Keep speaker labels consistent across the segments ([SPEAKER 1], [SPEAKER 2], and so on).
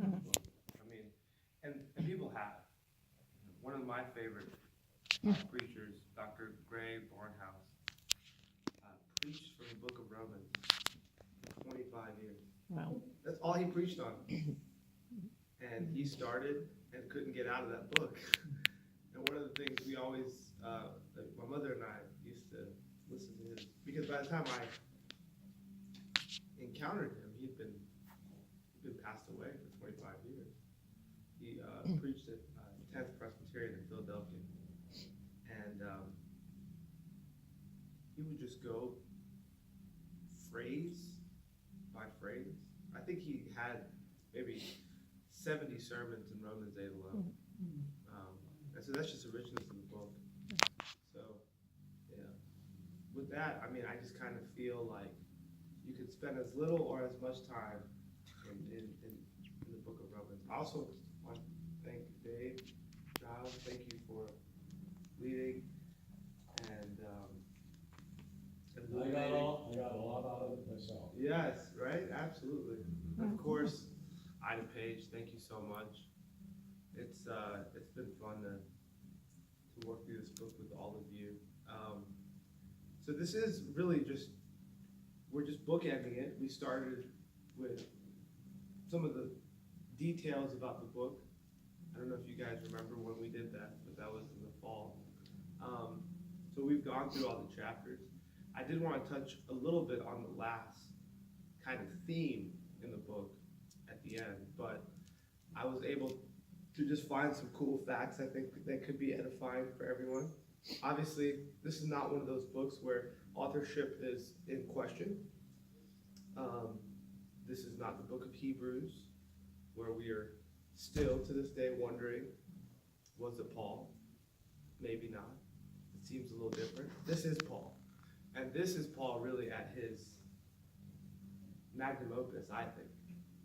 [SPEAKER 1] I mean, and people have. One of my favorite preachers, Dr. Gray Barnhouse, preached from the book of Romans for 25 years.
[SPEAKER 2] Wow.
[SPEAKER 1] That's all he preached on. And he started and couldn't get out of that book. And one of the things we always, my mother and I used to listen to his, because by the time I encountered him, he'd been passed away for 25 years. He preached at 10th Presbyterian in Philadelphia. And he would just go phrase by phrase. I think he had maybe 70 sermons in Romans 8 alone. And so that's just the richness of the book. So, yeah. With that, I mean, I just kind of feel like you could spend as little or as much time in the book of Romans. I also want to thank Dave, Giles, thank you for leading and
[SPEAKER 3] I got a lot out of it myself.
[SPEAKER 1] yes, right? Absolutely. Of course, Ida Page, thank you so much. It's been fun to work through this book with all of you. So this is really we're just bookending it. We started with some of the details about the book. I don't know if you guys remember when we did that, but that was in the fall. So we've gone through all the chapters. I did want to touch a little bit on the last kind of theme in the book at the end, but I was able to just find some cool facts I think that could be edifying for everyone. Obviously, this is not one of those books where authorship is in question. This is not the book of Hebrews, where we are still to this day wondering, was it Paul? Maybe not. It seems a little different. This is Paul. And this is Paul really at his magnum opus, I think.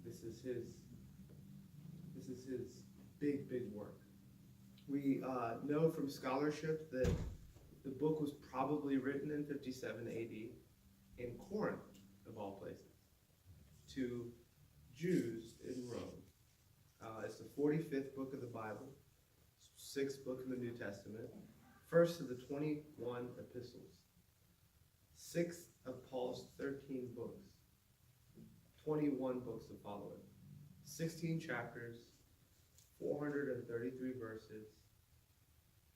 [SPEAKER 1] This is his big, big work. We know from scholarship that the book was probably written in 57 AD in Corinth, of all places, to Jews in Rome. It's the 45th book of the Bible, 6th book in the New Testament, first of the 21 epistles, 6th of Paul's 13 books, 21 books to follow it, 16 chapters, 433 verses,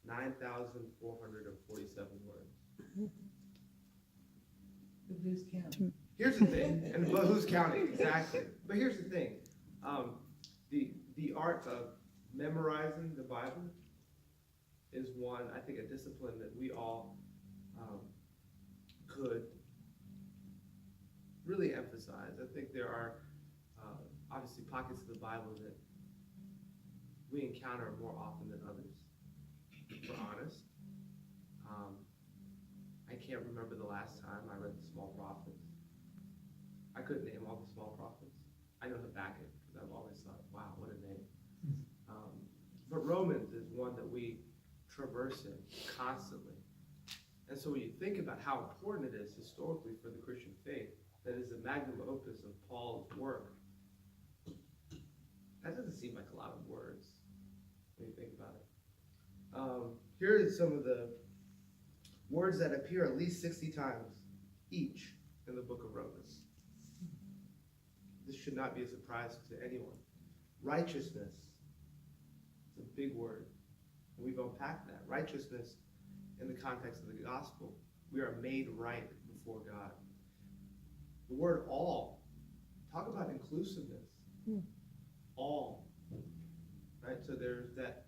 [SPEAKER 1] 9,447 words.
[SPEAKER 4] But who's counting?
[SPEAKER 1] Here's the thing, but who's counting? Exactly. But here's the thing. The art of memorizing the Bible is one, I think, a discipline that we all could really emphasize. I think there are obviously pockets of the Bible that we encounter more often than others, if we're honest. I can't remember the last time I read the Small Prophets. I couldn't name all the small prophets. I know Habakkuk, because I've always thought, wow, what a name. But Romans is one that we traverse in constantly. And so when you think about how important it is historically for the Christian faith, that is the magnum opus of Paul's work, that doesn't seem like a lot of words when you think about it. Here are some of the words that appear at least 60 times each in the book of Romans. This should not be a surprise to anyone. Righteousness is a big word. And we've unpacked that. Righteousness in the context of the gospel. We are made right before God. The word all, talk about inclusiveness. All. Right? So there's that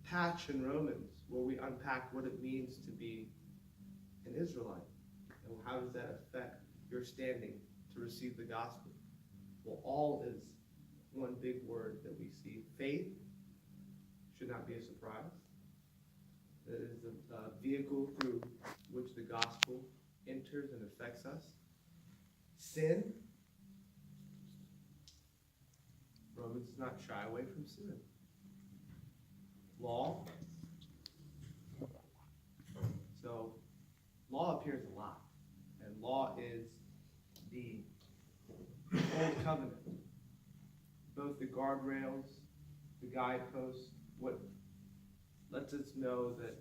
[SPEAKER 1] patch in Romans where we unpack what it means to be an Israelite. And how does that affect your standing to receive the gospel? Well, all is one big word that we see. Faith should not be a surprise. That is the vehicle through which the gospel enters and affects us. Sin. Romans does not shy away from sin. Law. So, law appears a lot. And law is the old covenant. both the guardrails, the guideposts, what lets us know that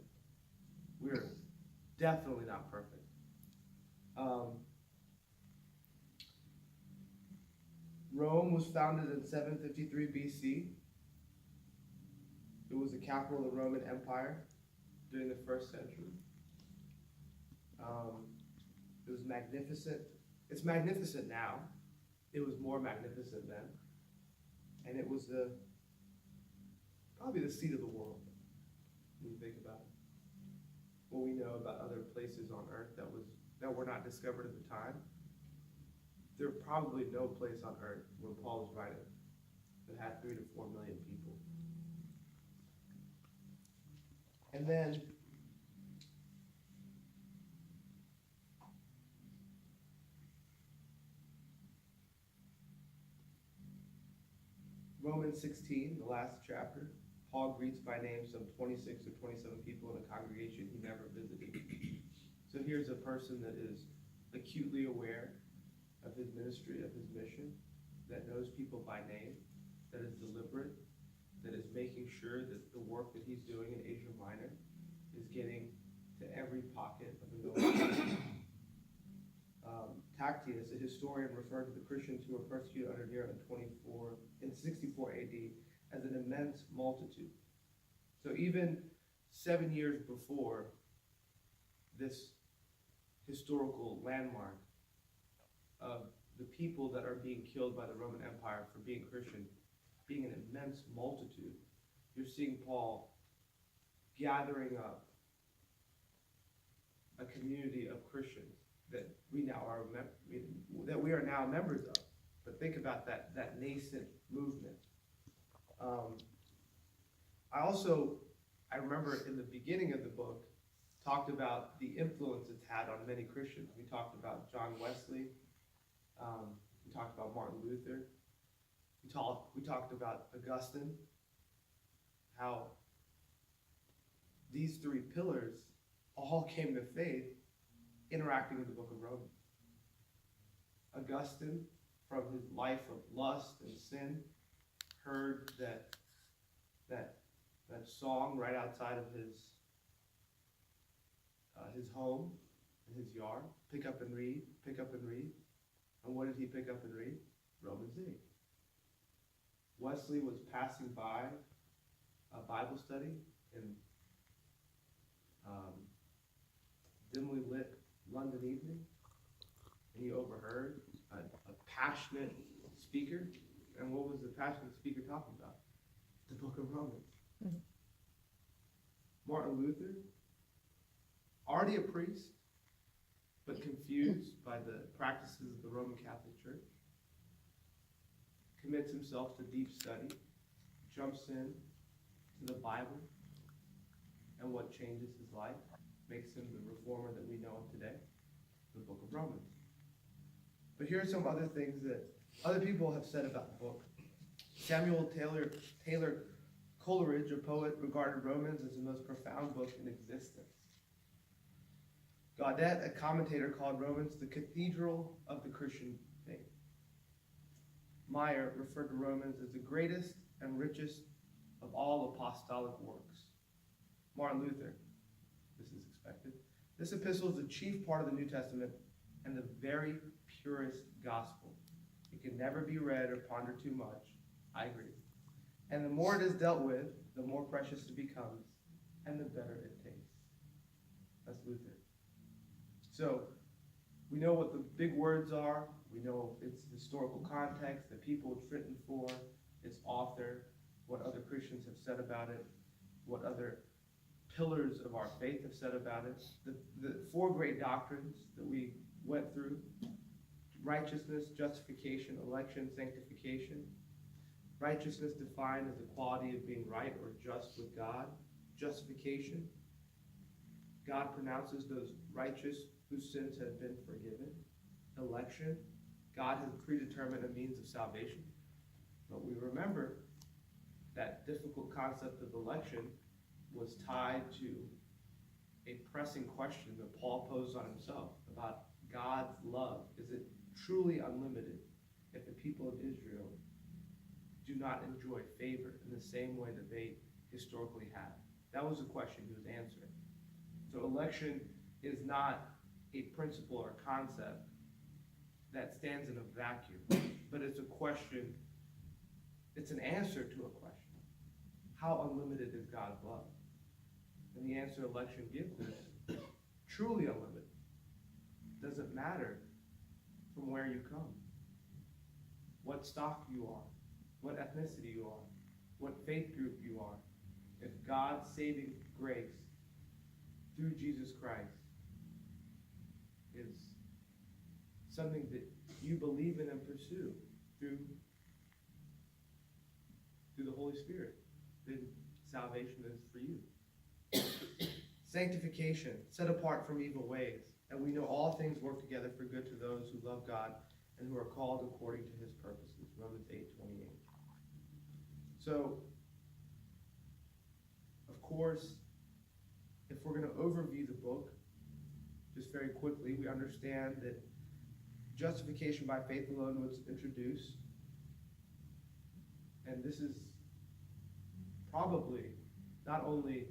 [SPEAKER 1] we're definitely not perfect. Rome was founded in 753 BC. It was the capital of the Roman Empire during the first century. It was magnificent. It's magnificent now. It was more magnificent then. And it was probably the seat of the world, when you think about it. What we know about other places on earth that were not discovered at the time, there probably no place on earth when Paul was writing that had 3 to 4 million people. And then Romans 16, the last chapter, Paul greets by name some 26 or 27 people in a congregation he never visited. So here's a person that is acutely aware of his ministry, of his mission, that knows people by name, that is deliberate, that is making sure that the work that he's doing in Asia Minor is getting to every pocket of the Middle East. Tacitus, a historian, referred to the Christians who were persecuted under Nero in 64 AD as an immense multitude. So even 7 years before this historical landmark of the people that are being killed by the Roman Empire for being Christian, being an immense multitude, you're seeing Paul gathering up a community of Christians that we are now members of. But think about that nascent movement. I remember in the beginning of the book, talked about the influence it's had on many Christians. We talked about John Wesley. We talked about Martin Luther. We talked about Augustine. How these 3 pillars all came to faith interacting with the book of Romans. Augustine, from his life of lust and sin, heard that song right outside of his home, in his yard. Pick up and read, pick up and read. And what did he pick up and read? Romans 8. Wesley was passing by a Bible study in dimly lit London evening, and he overheard a passionate speaker. And what was the passionate speaker talking about? The book of Romans. Mm-hmm. Martin Luther, already a priest, but confused by the practices of the Roman Catholic Church, commits himself to deep study, jumps in to the Bible, and what changes his life, makes him the reformer that we know of today, the book of Romans. But here are some other things that other people have said about the book. Samuel Taylor Coleridge, a poet, regarded Romans as the most profound book in existence. Gaudet, a commentator, called Romans the cathedral of the Christian faith. Meyer referred to Romans as the greatest and richest of all apostolic works. Martin Luther, this is expected, this epistle is the chief part of the New Testament and the very purest gospel. It can never be read or pondered too much. I agree. And the more it is dealt with, the more precious it becomes, and the better it tastes. That's Luther. So, we know what the big words are. We know its historical context, the people it's written for, its author, what other Christians have said about it, what other pillars of our faith have said about it. The 4 great doctrines that we went through: righteousness, justification, election, sanctification. Righteousness defined as the quality of being right or just with God. Justification, God pronounces those righteous whose sins have been forgiven. Election, God has predetermined a means of salvation. But we remember that difficult concept of election was tied to a pressing question that Paul posed on himself about God's love. Is it truly unlimited if the people of Israel do not enjoy favor in the same way that they historically have? That was the question he was answering. So election is not a principle or concept that stands in a vacuum, but it's a question, it's an answer to a question. How unlimited is God's love? And the answer election gives is truly unlimited. Doesn't matter from where you come, what stock you are, what ethnicity you are, what faith group you are. If God's saving grace through Jesus Christ is something that you believe in and pursue through the Holy Spirit, then salvation is for you. Sanctification, set apart from evil ways. And we know all things work together for good to those who love God and who are called according to his purposes. Romans 8:28. So, of course, if we're going to overview the book, just very quickly, we understand that justification by faith alone was introduced. And this is probably not only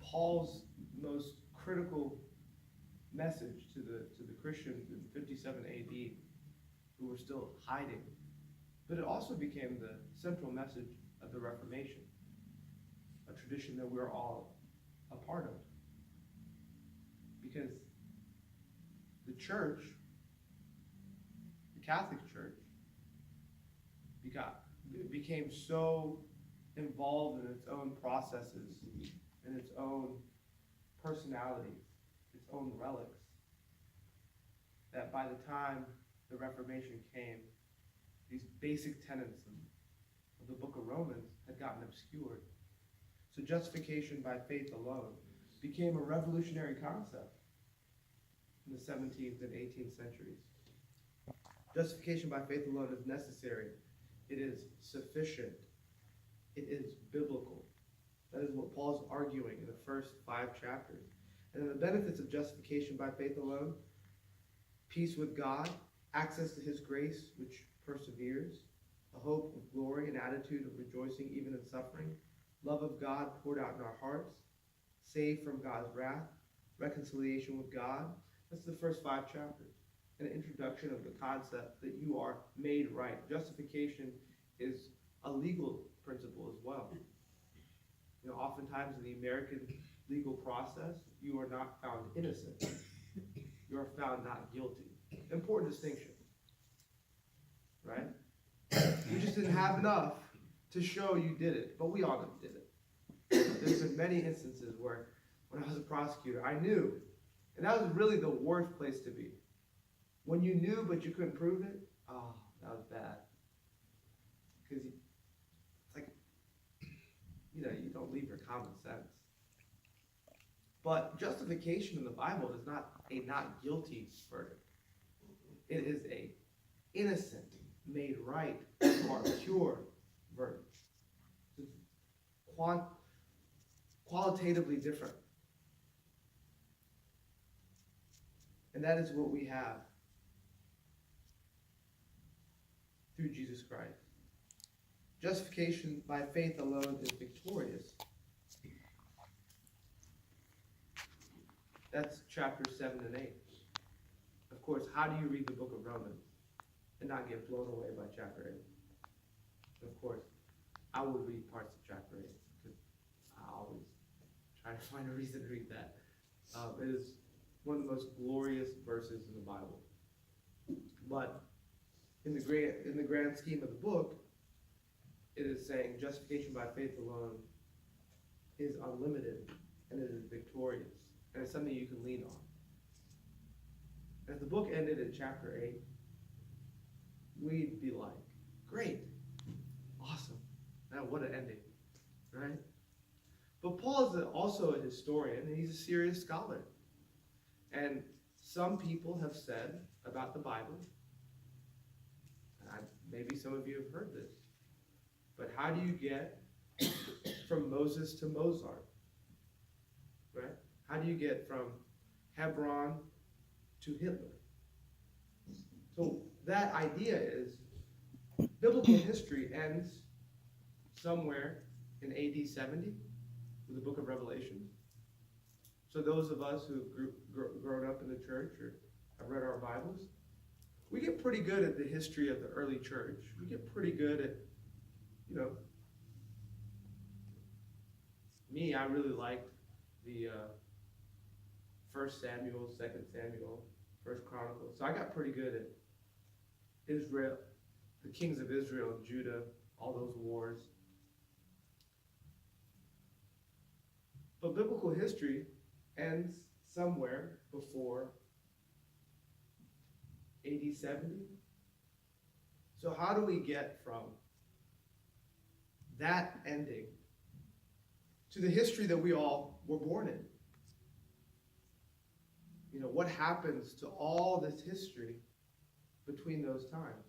[SPEAKER 1] Paul's most critical message to the Christians in 57 AD who were still hiding, but it also became the central message of the Reformation, a tradition that we're all a part of. Because the church, the Catholic Church, became so involved in its own processes and its own personalities, its own relics, that by the time the Reformation came, these basic tenets of the book of Romans had gotten obscured. So justification by faith alone became a revolutionary concept in the 17th and 18th centuries. Justification by faith alone is necessary. It is sufficient. It is biblical. That is what Paul's arguing in the first 5 chapters. And then the benefits of justification by faith alone: peace with God, access to his grace, which perseveres, a hope of glory, an attitude of rejoicing even in suffering, love of God poured out in our hearts, saved from God's wrath, reconciliation with God. That's the first 5 chapters. An introduction of the concept that you are made right. Justification is a legal principle as well. You know, oftentimes in the American legal process, you are not found innocent. You are found not guilty. Important distinction, right? You just didn't have enough to show you did it, but we all did it. There's been many instances where, when I was a prosecutor, I knew, and that was really the worst place to be. When you knew but you couldn't prove it, oh, that was bad. Because it's like, you don't leave your common sense. But justification in the Bible is not a not guilty verdict. It is a innocent, made right, or pure verdict. It's qualitatively different. And that is what we have through Jesus Christ. Justification by faith alone is victorious. That's chapters 7 and 8. Of course, how do you read the book of Romans and not get blown away by chapter 8? Of course, I will read parts of chapter 8 because I always try to find a reason to read that. It is one of the most glorious verses in the Bible. But in the grand scheme of the book, it is saying justification by faith alone is unlimited and it is victorious. And it's something you can lean on. If the book ended in chapter 8, we'd be like, great, awesome. Now what an ending, right? But Paul is also a historian, and he's a serious scholar. And some people have said about the Bible, and maybe some of you have heard this, but how do you get from Moses to Mozart, right? How do you get from Hebron to Hitler? So that idea is biblical history ends somewhere in AD 70 with the book of Revelation. So those of us who have grown up in the church or have read our Bibles, we get pretty good at the history of the early church. We get pretty good at, me, I really liked the 1 Samuel, 2 Samuel, 1 Chronicles. So I got pretty good at Israel, the kings of Israel and Judah, all those wars. But biblical history ends somewhere before AD 70. So how do we get from that ending to the history that we all were born in? What happens to all this history between those times?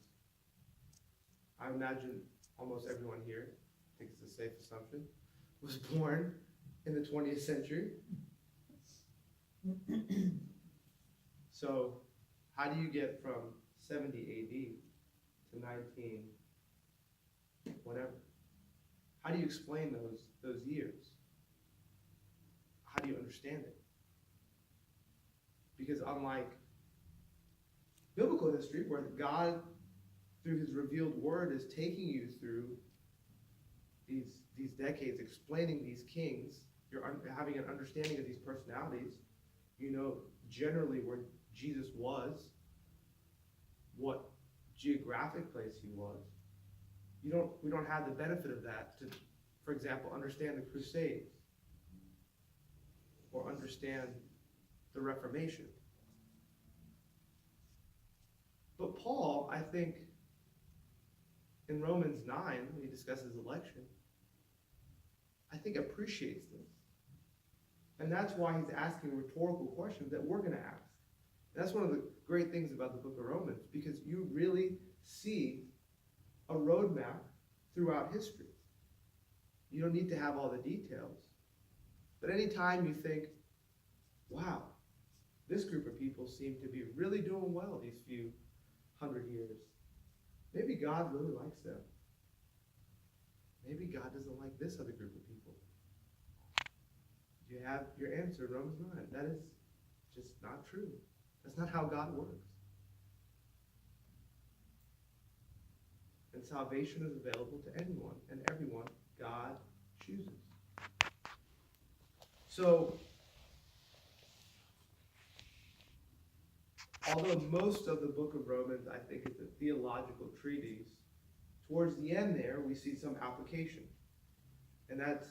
[SPEAKER 1] I imagine almost everyone here, I think it's a safe assumption, was born in the 20th century. So how do you get from 70 AD to 19 whatever? How do you explain those years? How do you understand it? Because unlike biblical history, where God, through his revealed word, is taking you through these decades, explaining these kings, you're having an understanding of these personalities, generally where Jesus was, what geographic place he was. We don't have the benefit of that to, for example, understand the Crusades or understand the Reformation. But Paul, I think, in Romans 9, when he discusses election, I think appreciates this. And that's why he's asking rhetorical questions that we're going to ask. And that's one of the great things about the book of Romans, because you really see a roadmap throughout history. You don't need to have all the details. But anytime you think, wow, this group of people seem to be really doing well these few 100 years. Maybe God really likes them. Maybe God doesn't like this other group of people. You have your answer in Romans 9. That is just not true. That's not how God works. And salvation is available to anyone and everyone God chooses. So, although most of the book of Romans, I think, is a theological treatise, towards the end there, we see some application. And that's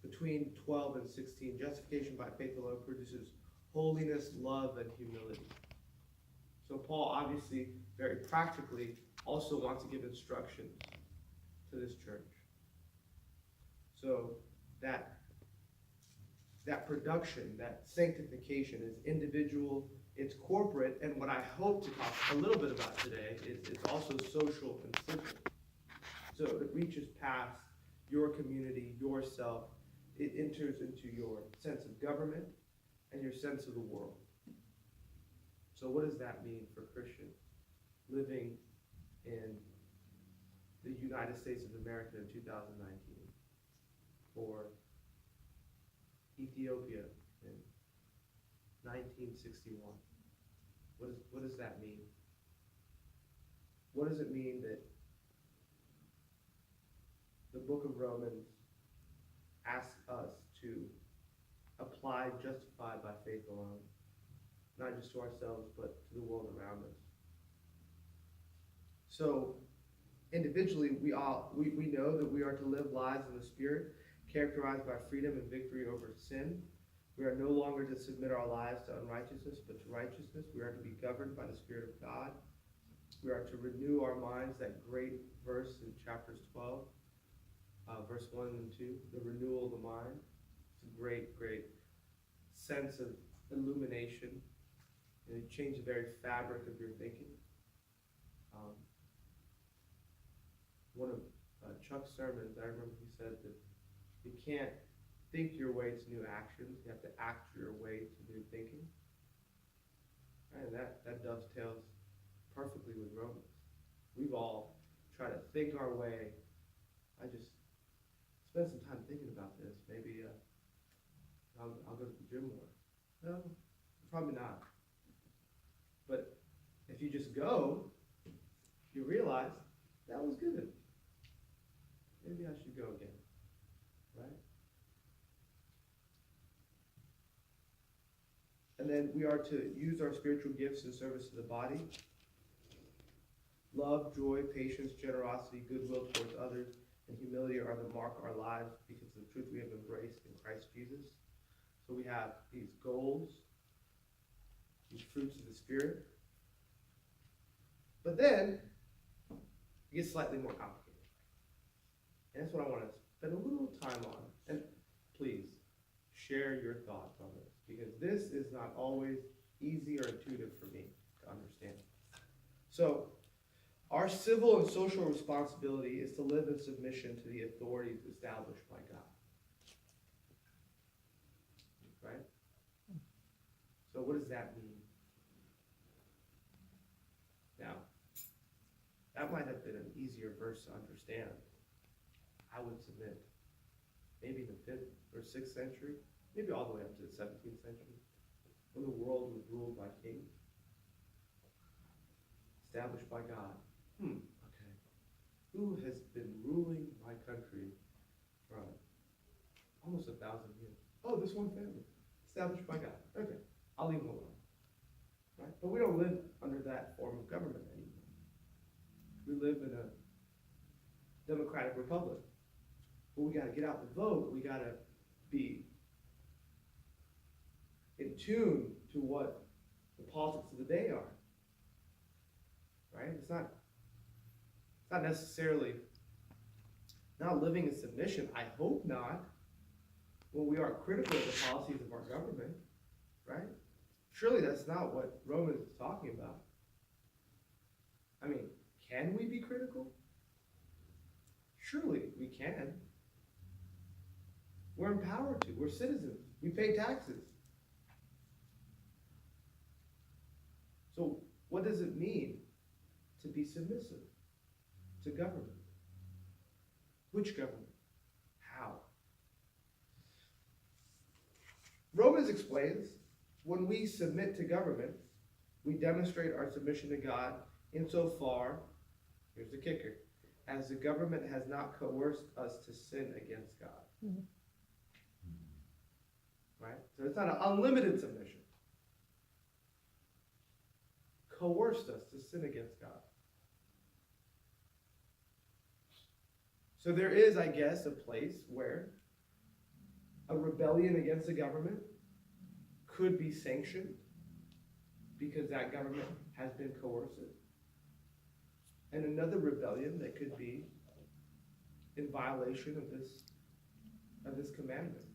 [SPEAKER 1] between 12 and 16. Justification by faith alone produces holiness, love, and humility. So Paul obviously, very practically, also wants to give instruction to this church. So that production, that sanctification is individual, it's corporate, and what I hope to talk a little bit about today is it's also social and civic. So it reaches past your community, yourself. It enters into your sense of government and your sense of the world. So what does that mean for Christians living in the United States of America in 2019? Or Ethiopia in 1961? What does that mean? What does it mean that the book of Romans asks us to apply justified by faith alone, not just to ourselves, but to the world around us? So individually, we know that we are to live lives in the Spirit, characterized by freedom and victory over sin. We are no longer to submit our lives to unrighteousness, but to righteousness. We are to be governed by the Spirit of God. We are to renew our minds, that great verse in chapters 12, verse 1 and 2, the renewal of the mind. It's a great, great sense of illumination, and it changes the very fabric of your thinking. One of Chuck's sermons, I remember he said that you can't think your way to new actions, you have to act your way to new thinking. And that dovetails perfectly with Romans. We've all try to think our way. I just spend some time thinking about this. Maybe I'll go to the gym more. No, probably not. But if you just go, you realize that was good. Maybe I should go again, right? And then we are to use our spiritual gifts in service to the body. Love, joy, patience, generosity, goodwill towards others, and humility are the mark of our lives because of the truth we have embraced in Christ Jesus. So we have these goals, these fruits of the Spirit. But then, it gets slightly more complicated. And that's what I want to spend a little time on. And please, share your thoughts on this, because this is not always easy or intuitive for me to understand. So, our civil and social responsibility is to live in submission to the authorities established by God. Right? So what does that mean? Now, that might have been an easier verse to understand. I would submit. Maybe the 5th or 6th century, maybe all the way up to the 17th century, when the world was ruled by kings, established by God. Okay. Who has been ruling my country for almost 1,000 years? Oh, this one family, established by God. Okay, I'll leave them alone. Right? But we don't live under that form of government anymore. We live in a democratic republic. But we got to get out the vote. We got to be in tune to what the politics of the day are. Right? It's not necessarily not living in submission. I hope not. When we are critical of the policies of our government, right? Surely that's not what Romans is talking about. I mean, can we be critical? Surely we can. We're empowered to. We're citizens. We pay taxes. So what does it mean to be submissive to government? Which government? How? Romans explains, when we submit to government, we demonstrate our submission to God insofar, here's the kicker, as the government has not coerced us to sin against God. Mm-hmm. Right? So it's not an unlimited submission. Coerced us to sin against God. So there is, I guess, a place where a rebellion against the government could be sanctioned because that government has been coercive. And another rebellion that could be in violation of this commandment.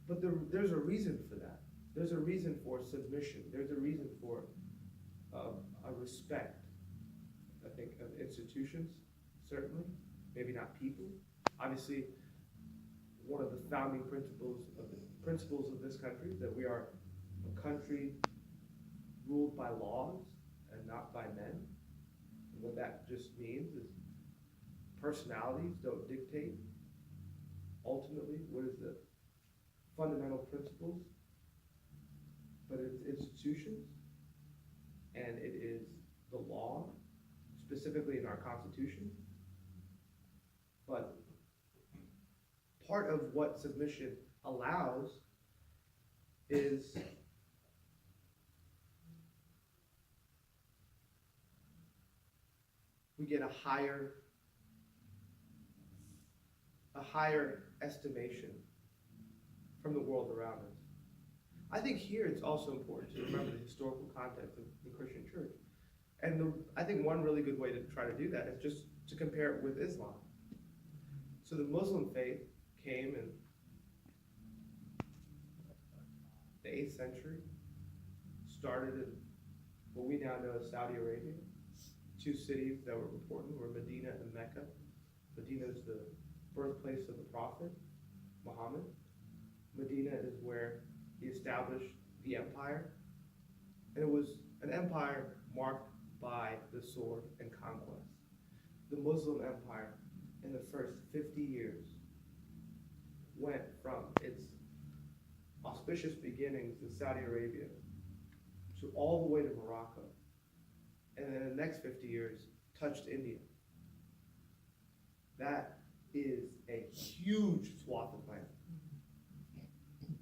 [SPEAKER 1] But there's a reason for that. There's a reason for submission. There's a reason for a respect, I think, of institutions, certainly. Maybe not people. Obviously, one of the founding principles of this country is that we are a country ruled by laws and not by men. And what that just means is personalities don't dictate ultimately what is the fundamental principles, but it's institutions, and it is the law, specifically in our Constitution. But part of what submission allows is we get a higher estimation from the world around us. I think here it's also important to remember the historical context of the Christian church. And I think one really good way to try to do that is just to compare it with Islam. So the Muslim faith came in the 8th century, started in what we now know as Saudi Arabia. Two cities that were important were Medina and Mecca. Medina is the birthplace of the Prophet, Muhammad. Medina is where he established the empire And it was an empire marked by the sword and conquest. The Muslim empire in the first 50 years went from its auspicious beginnings in Saudi Arabia to all the way to Morocco. And then in the next 50 years, touched India. That is a huge swath of land.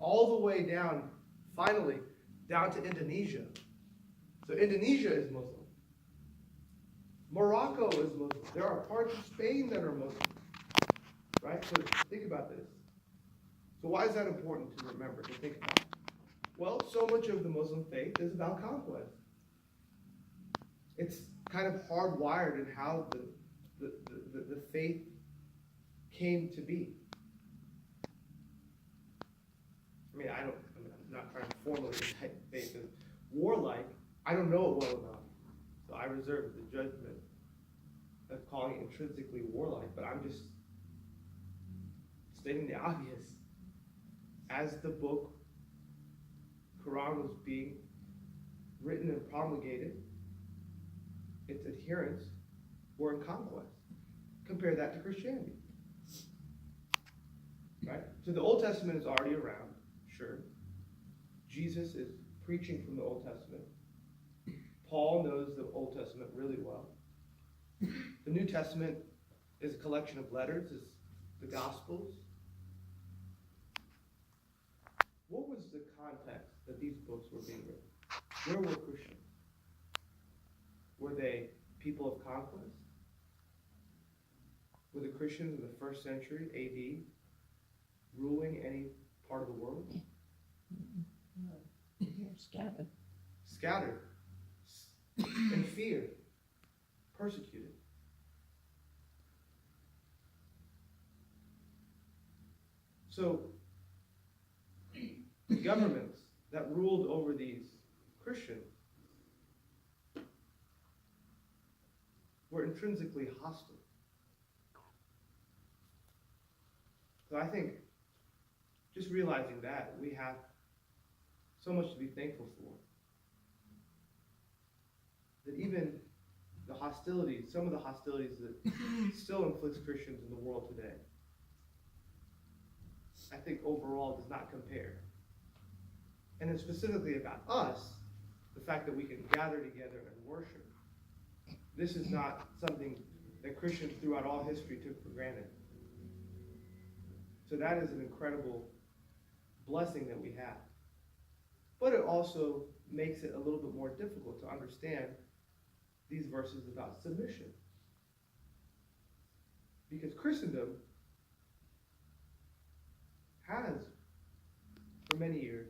[SPEAKER 1] All the way down, finally, down to Indonesia. So Indonesia is Muslim. Morocco is Muslim. There are parts of Spain that are Muslim. Right? So think about this. So why is that important to remember, to think about? Well, so much of the Muslim faith is about conquest. It's kind of hardwired in how the faith came to be. I'm not trying to formally type faith as warlike. I don't know it well enough. So I reserve the judgment of calling it intrinsically warlike, but I'm just stating the obvious. As the book Quran was being written and promulgated, its adherents were in conquest. Compare that to Christianity. Right? So the Old Testament is already around, sure. Jesus is preaching from the Old Testament. Paul knows the Old Testament really well. The New Testament is a collection of letters, is the Gospels. What was the context that these books were being written? Where were Christians? Were they people of conquest? Were the Christians in the first century AD ruling any part of the world?
[SPEAKER 4] Scattered.
[SPEAKER 1] Scattered. In fear. Persecuted. So, the governments that ruled over these Christians were intrinsically hostile. So I think just realizing that we have so much to be thankful for. That even the hostilities, some of the hostilities that still inflicts Christians in the world today, I think overall does not compare. And then specifically about us, the fact that we can gather together and worship. This is not something that Christians throughout all history took for granted. So that is an incredible blessing that we have. But it also makes it a little bit more difficult to understand these verses about submission. Because Christendom has, for many years,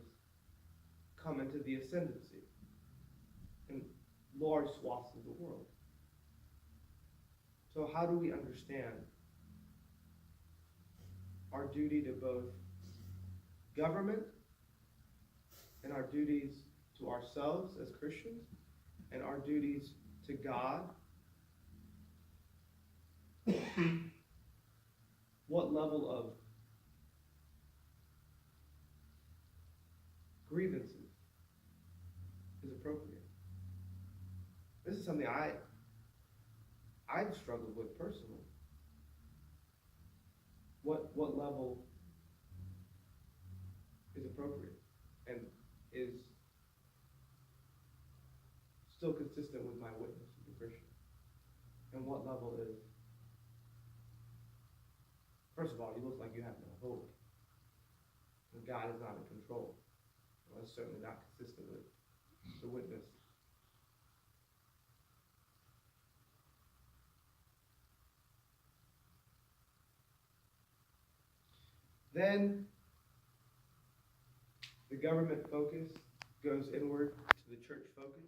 [SPEAKER 1] come into the ascendancy in large swaths of the world. So how do we understand our duty to both government and our duties to ourselves as Christians and our duties to God? What level of grievances is appropriate? This is something I've struggled with personally. What level is appropriate and is still consistent with my witness as a Christian? And what level is, first of all, you look like you have no hope, and God is not in control. Well, that's certainly not consistent with the witness. Then the government focus goes inward to the church focus.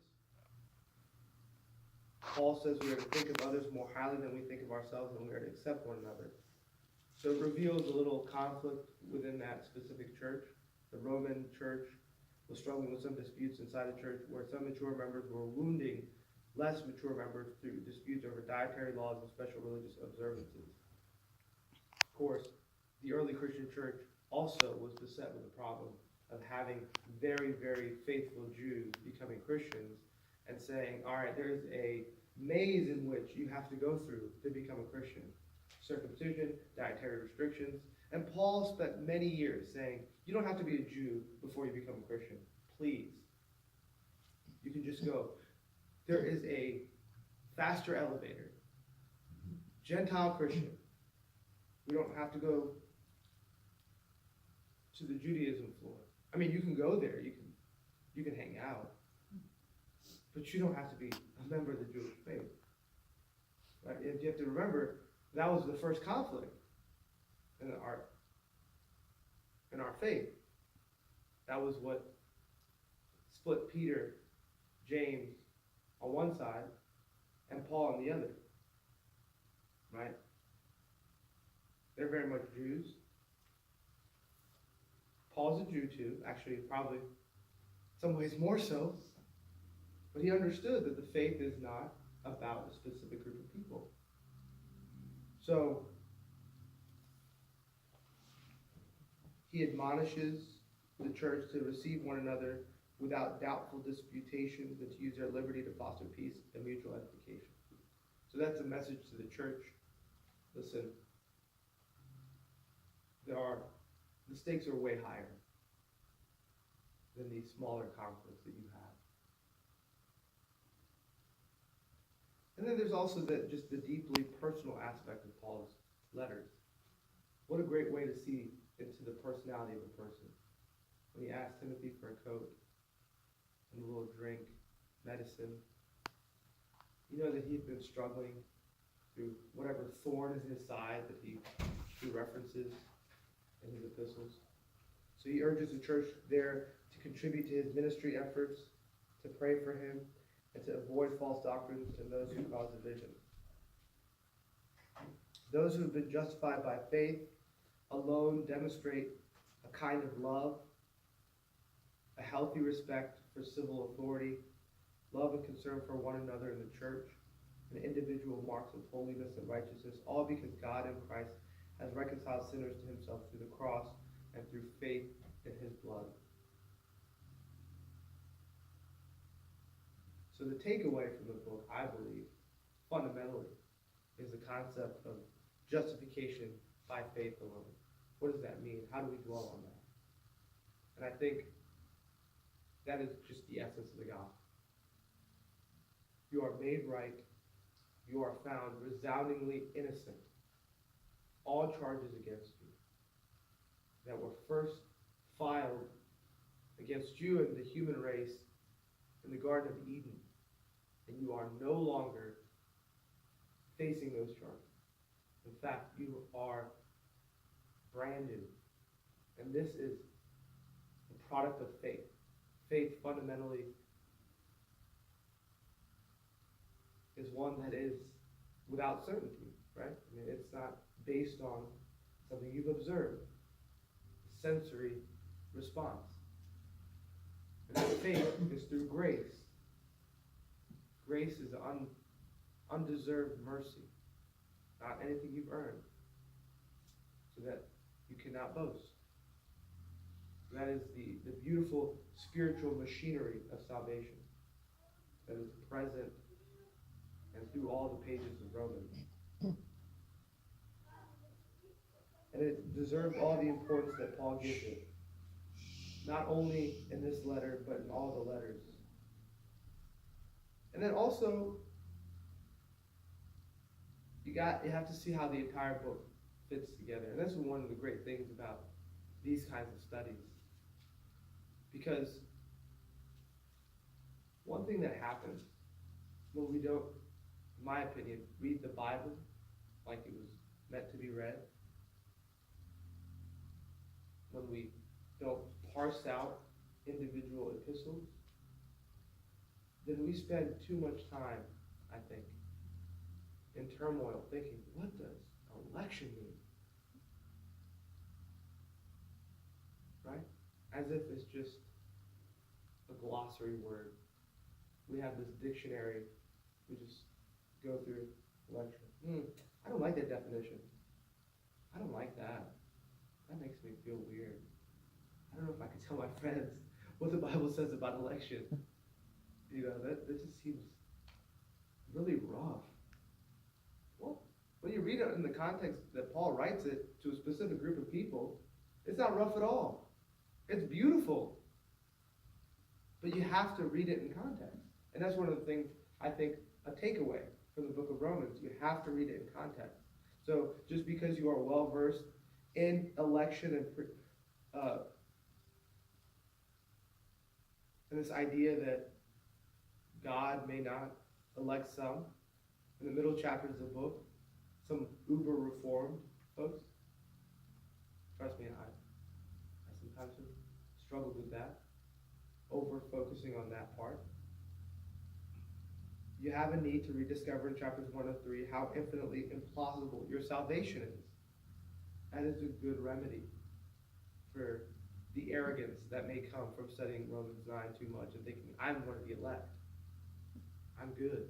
[SPEAKER 1] Paul says we are to think of others more highly than we think of ourselves, and we are to accept one another. So it reveals a little conflict within that specific church. The Roman church was struggling with some disputes inside the church where some mature members were wounding less mature members through disputes over dietary laws and special religious observances. Of course, the early Christian church also was beset with the problem of having very, very faithful Jews becoming Christians. Christians and saying, all right, there's a maze in which you have to go through to become a Christian. Circumcision, dietary restrictions. And Paul spent many years saying, you don't have to be a Jew before you become a Christian. Please. You can just go. There is a faster elevator. Gentile Christian. We don't have to go to the Judaism floor. I mean, you can go there. You can hang out. But you don't have to be a member of the Jewish faith. Right? And you have to remember, that was the first conflict in our faith. That was what split Peter, James on one side, and Paul on the other. Right? They're very much Jews. Paul's a Jew too, actually, probably in some ways more so. But he understood that the faith is not about a specific group of people. So, he admonishes the church to receive one another without doubtful disputations and to use their liberty to foster peace and mutual edification. So that's a message to the church. Listen, the stakes are way higher than these smaller conflicts that you have. And then there's also just the deeply personal aspect of Paul's letters. What a great way to see into the personality of a person. When he asked Timothy for a coat and a little drink, medicine, you know that he'd been struggling through whatever thorn is in his side that he references in his epistles. So he urges the church there to contribute to his ministry efforts, to pray for him, and to avoid false doctrines and those who cause division. Those who have been justified by faith alone demonstrate a kind of love, a healthy respect for civil authority, love and concern for one another in the church, and individual marks of holiness and righteousness, all because God in Christ has reconciled sinners to himself through the cross and through faith in his blood. So the takeaway from the book, I believe, fundamentally, is the concept of justification by faith alone. What does that mean? How do we dwell on that? And I think that is just the essence of the gospel. You are made right. You are found resoundingly innocent. All charges against you that were first filed against you and the human race in the Garden of Eden, and you are no longer facing those charges. In fact, you are brand new. And this is a product of faith. Faith fundamentally is one that is without certainty, right? I mean, it's not based on something you've observed. Sensory response. And that faith is through grace. Grace is undeserved mercy, not anything you've earned, so that you cannot boast. That is the beautiful spiritual machinery of salvation that is present and through all the pages of Romans. And it deserves all the importance that Paul gives it, not only in this letter, but in all the letters. And then also, you have to see how the entire book fits together. And that's one of the great things about these kinds of studies. Because one thing that happens when we don't, in my opinion, read the Bible like it was meant to be read, when we don't parse out individual epistles, then we spend too much time, I think, in turmoil thinking, what does election mean? Right? As if it's just a glossary word. We have this dictionary, we just go through election. I don't like that definition. I don't like that. That makes me feel weird. I don't know if I can tell my friends what the Bible says about election. context that Paul writes it to a specific group of people, it's not rough at all. It's beautiful. But you have to read it in context. And that's one of the things, I think, a takeaway from the book of Romans. You have to read it in context. So just because you are well versed in election and this idea that God may not elect some, in the middle chapters of the book, some uber reformed folks. Trust me, I sometimes have struggled with that, over focusing on that part. You have a need to rediscover in chapters 1 and 3 how infinitely implausible your salvation is. That is a good remedy for the arrogance that may come from studying Romans 9 too much and thinking, I'm one of the elect. I'm good.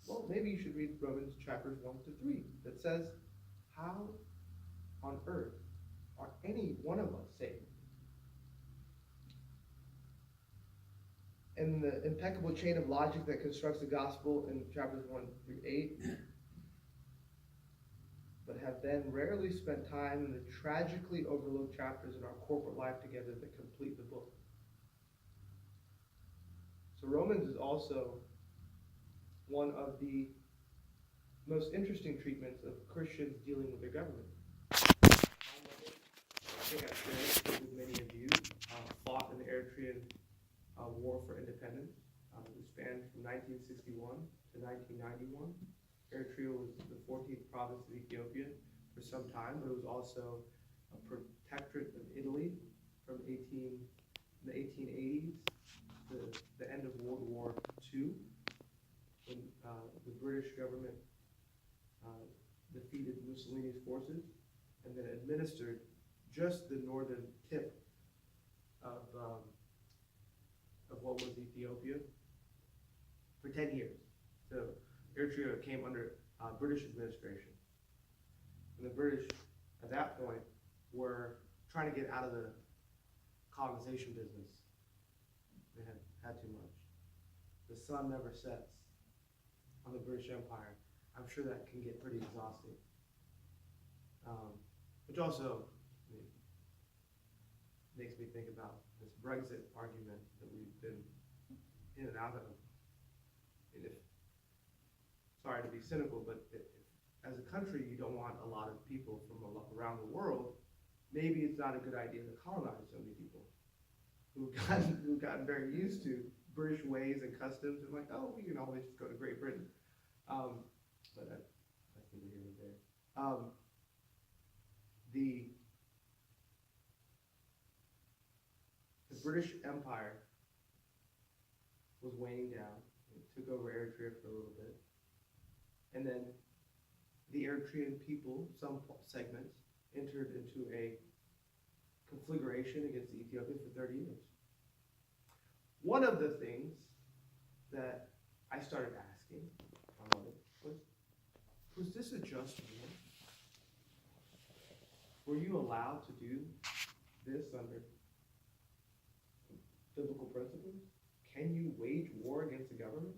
[SPEAKER 1] Well, maybe you should read Romans chapters 1 to 3 that says, how on earth are any one of us saved? And the impeccable chain of logic that constructs the gospel in chapters 1 through 8, but have then rarely spent time in the tragically overlooked chapters in our corporate life together that complete the book. So Romans is also one of the most interesting treatments of Christians dealing with their government. I think I've shared it with many of you, fought in the Eritrean War for Independence. It spanned from 1961 to 1991. Eritrea was the 14th province of Ethiopia for some time, but it was also a protectorate of Italy from the 1880s to the end of World War II, when the British government defeated Mussolini's forces and then administered just the northern tip of what was Ethiopia for 10 years. So Eritrea came under British administration. And the British, at that point, were trying to get out of the colonization business. They had too much. The sun never sets on the British Empire. I'm sure that can get pretty exhausting. Which also makes me think about this Brexit argument that we've been in and out of. And sorry to be cynical, but as a country, you don't want a lot of people from around the world. Maybe it's not a good idea to colonize so many people who've gotten very used to British ways and customs and like, oh, we can always just go to Great Britain. But that's neither here nor there. The British Empire was waning down. It took over Eritrea for a little bit. And then the Eritrean people, some segments, entered into a conflagration against the Ethiopians for 30 years. One of the things that I started asking was this a just war? Were you allowed to do this under biblical principles? Can you wage war against the government?